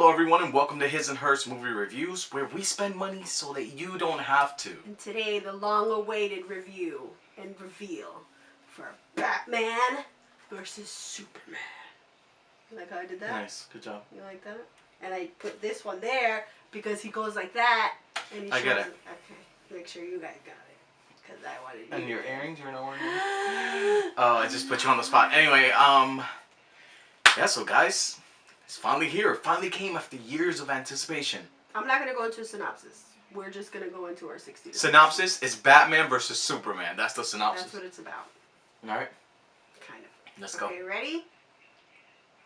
Hello everyone and welcome to His and Hers Movie Reviews, where we spend money so that you don't have to. And today, the long-awaited review and reveal for Batman versus Superman. You like how I did that? Nice, good job. You like that? And I put this one there because he goes like that, and he shows I get it. Okay, make sure you guys got it, because I wanted you. And your earrings, you're not wearing them? Oh, I just put you on the spot. Anyway, yeah, so guys, it's finally here. It finally came after years of anticipation. I'm not gonna go into a synopsis. We're just gonna go into our 60. Synopsis is Batman versus Superman. That's the synopsis. That's what it's about. All right. Kind of. Let's go. Okay, ready?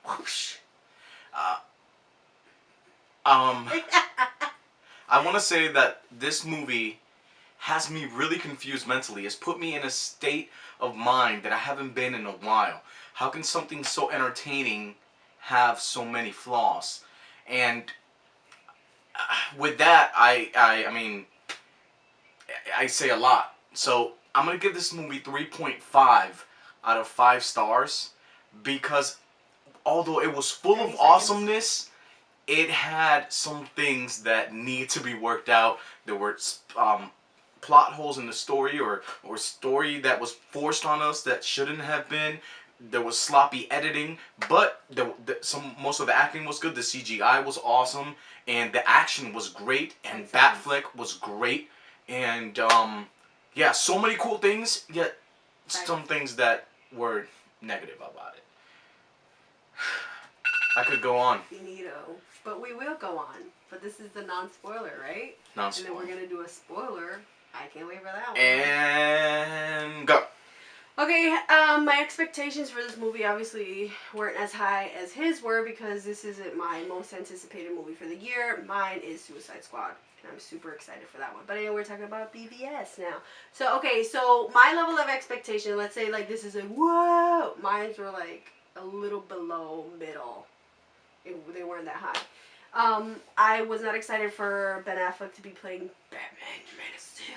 Whoosh. I want to say that this movie has me really confused mentally. It's put me in a state of mind that I haven't been in a while. How can something so entertaining have so many flaws? And with that, I mean, I say a lot. So I'm going to give this movie 3.5 out of 5 stars because although it was full of awesomeness, it had some things that need to be worked out. There were plot holes in the story or story that was forced on us that shouldn't have been. There was sloppy editing, but most of the acting was good. The CGI was awesome, and the action was great, and Batfleck was great, and yeah, so many cool things. Yet some things that were negative about it. I could go on. Finito. But we will go on. But this is the non-spoiler, right? Non-spoiler. And then we're going to do a spoiler. I can't wait for that one. And go. Okay, my expectations for this movie obviously weren't as high as his were because this isn't my most anticipated movie for the year. Mine is Suicide Squad. And I'm super excited for that one. But anyway, we're talking about BVS now. So, okay, so my level of expectation, let's say like this is a whoa. Mine were like a little below middle. They weren't that high. I was not excited for Ben Affleck to be playing Batman, Man of Steel.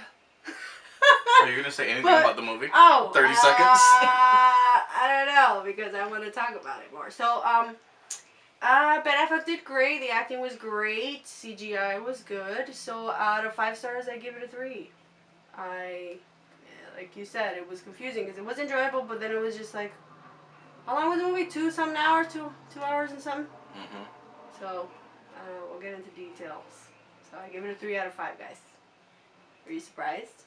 Are you gonna say anything about the movie? Oh, 30 seconds. I don't know because I want to talk about it more. So, Ben Affleck did great. The acting was great. CGI was good. So, out of 5 stars, I give it a 3. Like you said, it was confusing because it was enjoyable, but then it was just like, how long was the movie? 2-something hours? 2 hours and something. So, we'll get into details. So I give it a 3 out of 5, guys. Are you surprised?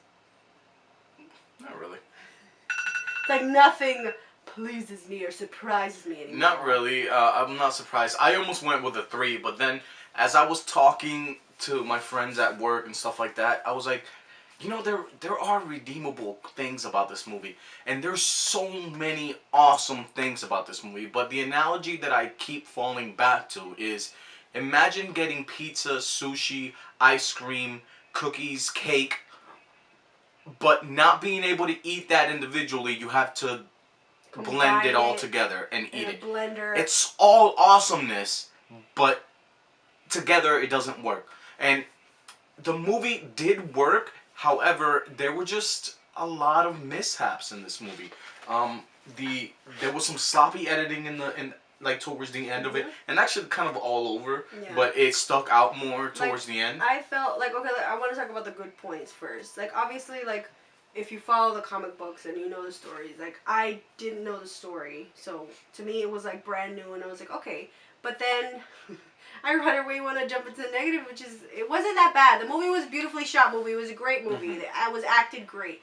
Not really. It's like nothing pleases me or surprises me anymore. Not really. I'm not surprised. I almost went with a 3, but then as I was talking to my friends at work and stuff like that, I was like, you know, there are redeemable things about this movie. And there's so many awesome things about this movie. But the analogy that I keep falling back to is, imagine getting pizza, sushi, ice cream, cookies, cake, but not being able to eat that individually. You have to blend it all together and eat it. Blender. It's all awesomeness, but together it doesn't work. And the movie did work. However, there were just a lot of mishaps in this movie. There was some sloppy editing like towards the end of it, and actually kind of all over. Yeah. But it stuck out more towards the end. I felt like, okay, I want to talk about the good points first. Like obviously, like if you follow the comic books and you know the stories, like I didn't know the story, so to me it was like brand new, and I was like, okay. But then I right away want to jump into the negative, which is it wasn't that bad. The movie was a beautifully shot movie. It was a great movie. It was acted great,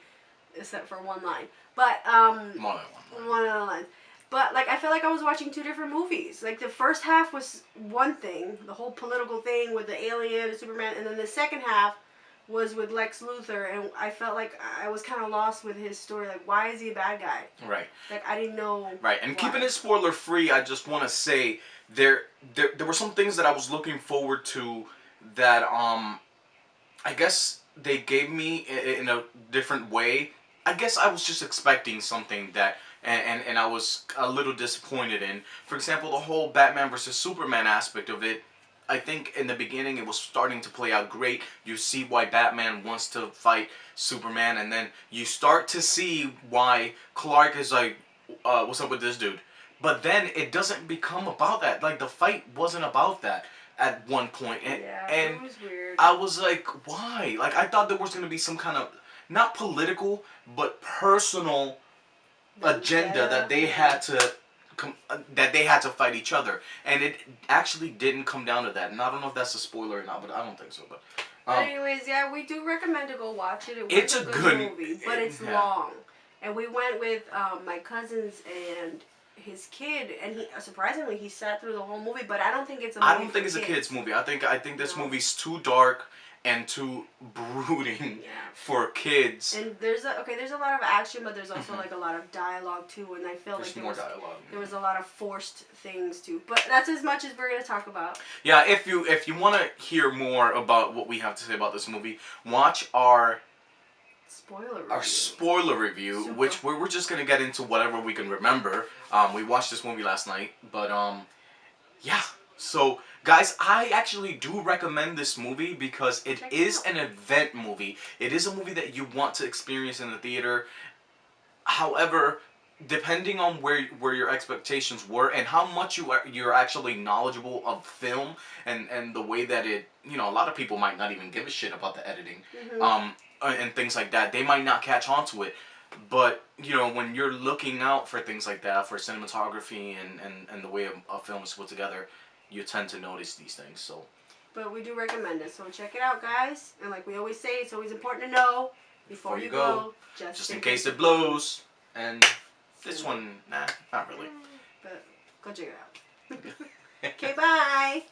except for one line. But More than one line. One of the lines. But like I felt like I was watching 2 different movies. Like the first half was one thing, the whole political thing with the alien and Superman, and then the second half was with Lex Luthor, and I felt like I was kind of lost with his story. Like, why is he a bad guy? Right. Like I didn't know. Right, and why. keeping it spoiler free, I just want to say there were some things that I was looking forward to that I guess they gave me in a different way. I guess I was just expecting something that and I was a little disappointed in. For example, the whole Batman versus Superman aspect of it, I think in the beginning it was starting to play out great. You see why Batman wants to fight Superman, and then you start to see why Clark is like, what's up with this dude? But then it doesn't become about that. Like, the fight wasn't about that. at one point, Yeah, and it was weird. I was like, why? Like, I thought there was gonna be some kind of not political but personal agenda that they had to that they had to fight each other, and it actually didn't come down to that. And I don't know if that's a spoiler or not, but I don't think so. But anyways, yeah, we do recommend to go watch it. It was it's a good movie, but it's yeah. long. And we went with my cousins and his kid, and he surprisingly he sat through the whole movie. But I don't think it's a movie I don't think it's kids. a kids movie. I think this movie's too dark and too brooding for kids. And there's a lot of action, but there's also like a lot of dialogue too. And I feel There's like more dialogue. there was a lot of forced things too. But that's as much as we're gonna talk about. Yeah, if you want to hear more about what we have to say about this movie, watch our spoiler review, which we're just gonna get into whatever we can remember. We watched this movie last night, but yeah. So guys, I actually do recommend this movie because it is an event movie. It is a movie that you want to experience in the theater. However, depending on where your expectations were and how much you're actually knowledgeable of film and the way that it, you know, a lot of people might not even give a shit about the editing. And things like that, they might not catch on to it. But, you know, when you're looking out for things like that, for cinematography and the way a film is put together, you tend to notice these things. So, but we do recommend it, so check it out, guys. And like we always say, it's always important to know before you go, just in case it blows. And this one, nah, not really. But go check it out. Okay, bye.